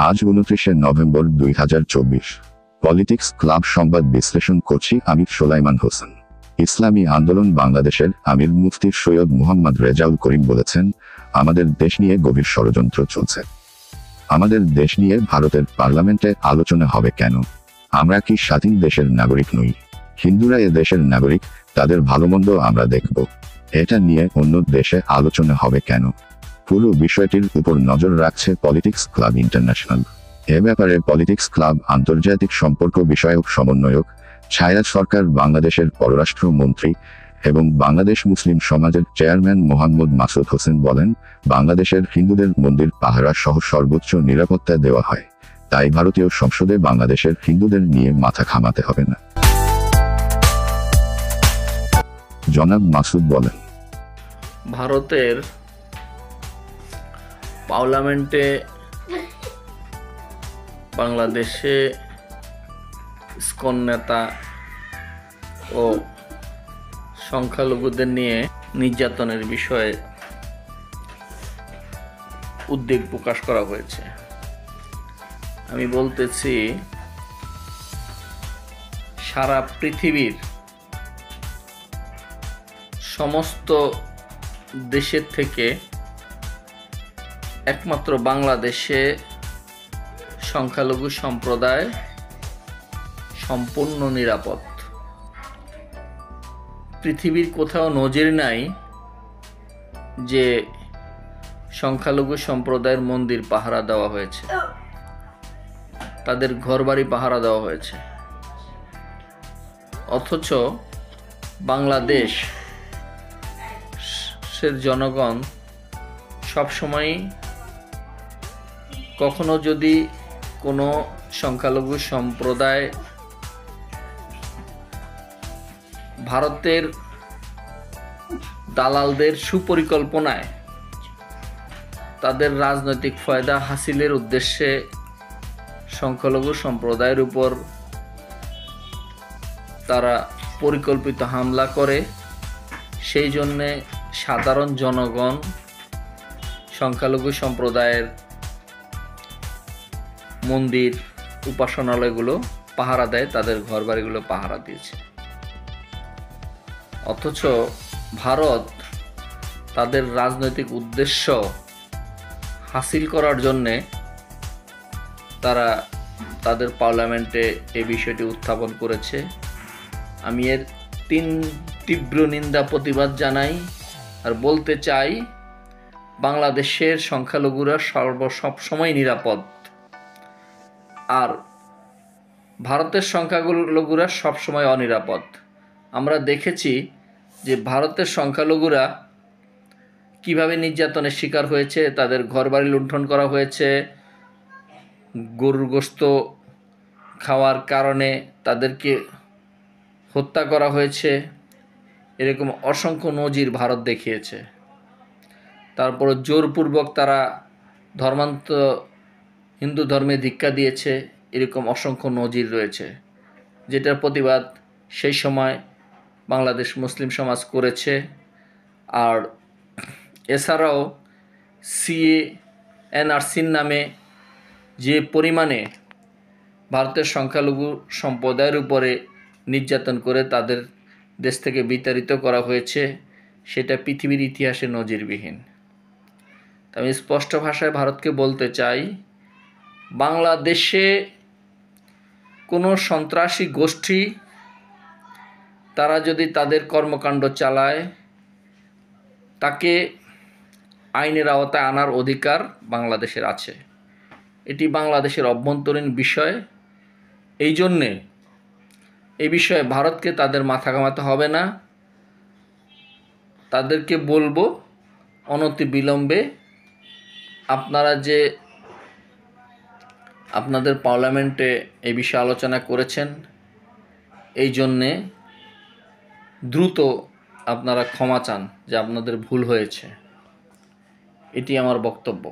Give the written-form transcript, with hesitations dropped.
আজ 29 November 2024। Politics club সংবাদ বিশ্লেষণ করছি আমি সোলাইমান হোসেন। ইসলামী আন্দোলন বাংলাদেশের আমির মুফতি সৈয়দ মুহাম্মদ রেজাউল করিম বলেছেন, আমাদের দেশ নিয়ে গভীর ষড়যন্ত্র চলছে। আমাদের দেশ নিয়ে ভারতের পার্লামেন্টে আলোচনা হবে কেন? আমরা কি স্বাধীন দেশের নাগরিক নই? হিন্দুরা এ দেশের নাগরিক, তাদের ভালোমন্দ আমরা দেখব। এটা নিয়ে অন্য দেশে আলোচনা হবে কেন? পুরো বিষয়টির উপর নজর রাখছে পলিটিক্স ক্লাব ইন্টারন্যাশনাল। এ ব্যাপারে পলিটিক্স ক্লাব আন্তর্জাতিক সম্পর্ক বিষয়ক সমন্বয়ক ছায়া সরকার বাংলাদেশের পররাষ্ট্র মন্ত্রী এবং বাংলাদেশ মুসলিম সমাজের চেয়ারম্যান মোহাম্মদ মাসুদ হোসেন বলেন, বাংলাদেশের হিন্দুদের মন্দির পাহারা সহ সর্বোচ্চ নিরাপত্তা দেওয়া হয়, তাই ভারতীয় সংসদে বাংলাদেশের হিন্দুদের নিয়ে মাথা ঘামাতে হবে না। জনাব মাসুদ বলেন, ভারতের পার্লামেন্টে বাংলাদেশে ইসকন নেতা ও সংখ্যালঘুদের নিয়ে নির্যাতনের বিষয়ে উদ্বেগ প্রকাশ করা হয়েছে। আমি বলতেছি, সারা পৃথিবীর সমস্ত দেশের থেকে একমাত্র বাংলাদেশে সংখ্যালঘু সম্প্রদায় সম্পূর্ণ নিরাপদ। পৃথিবীর কোথাও নজির নাই যে সংখ্যালঘু সম্প্রদায়ের মন্দির পাহারা দেওয়া হয়েছে, তাদের ঘরবাড়ি পাহারা দেওয়া হয়েছে। অথচ বাংলাদেশের জনগণ সবসময় কখনো যদি কোনো সংখ্যালঘু সম্প্রদায় ভারতের দালালদের সুপরিকল্পনায় তাদের রাজনৈতিক ফায়দা হাসিলের উদ্দেশ্যে সংখ্যালঘু সম্প্রদায়ের উপর তারা পরিকল্পিত হামলা করে, সেই জন্যে সাধারণ জনগণ সংখ্যালঘু সম্প্রদায়ের মন্দির উপাসনালয়গুলো পাহারা দেয়, তাদের ঘরবাড়িগুলো পাহারা দিয়েছে। অথচ ভারত তাদের রাজনৈতিক উদ্দেশ্য হাসিল করার জন্যে তারা তাদের পার্লামেন্টে এই বিষয়টি উত্থাপন করেছে। আমি এর তীব্র নিন্দা প্রতিবাদ জানাই আর বলতে চাই, বাংলাদেশের সংখ্যালঘুরা সবসময় নিরাপদ, আর ভারতের সংখ্যালঘুরা সবসময় অনিরাপদ। আমরা দেখেছি যে ভারতের সংখ্যালঘুরা কিভাবে নির্যাতনের শিকার হয়েছে, তাদের ঘরবাড়ি লুণ্ঠন করা হয়েছে, গরুর গোশত খাওয়ার কারণে তাদেরকে হত্যা করা হয়েছে। এরকম অসংখ্য নজির ভারত দেখিয়েছে। তারপর জোরপূর্বক তারা হিন্দু ধর্মে দীক্ষা দিয়েছে, এরকম অসংখ্য নজির রয়েছে, যেটার প্রতিবাদ সেই সময় বাংলাদেশ মুসলিম সমাজ করেছে। আর এছাড়াও এনআরসির নামে যে পরিমাণে ভারতের সংখ্যালঘু সম্প্রদায়ের উপরে নির্যাতন করে তাদের দেশ থেকে বিতাড়িত করা হয়েছে, সেটা পৃথিবীর ইতিহাসে নজিরবিহীন। আমি স্পষ্ট ভাষায় ভারতকে বলতে চাই, বাংলাদেশে কোনো সন্ত্রাসী গোষ্ঠী তারা যদি তাদের কর্মকাণ্ড চালায়, তাকে আইনের আওতায় আনার অধিকার বাংলাদেশের আছে। এটি বাংলাদেশের অভ্যন্তরীণ বিষয়। এই জন্যে এই বিষয়ে ভারতকে তাদের মাথা ঘামাতে হবে না। তাদেরকে বলবো, অনতিবিলম্বে আপনারা যে আপনাদের পার্লামেন্টে এই বিষয়ে আলোচনা করেছেন, এই জন্যে দ্রুত আপনারা ক্ষমা চান যে আপনাদের ভুল হয়েছে। এটি আমার বক্তব্য।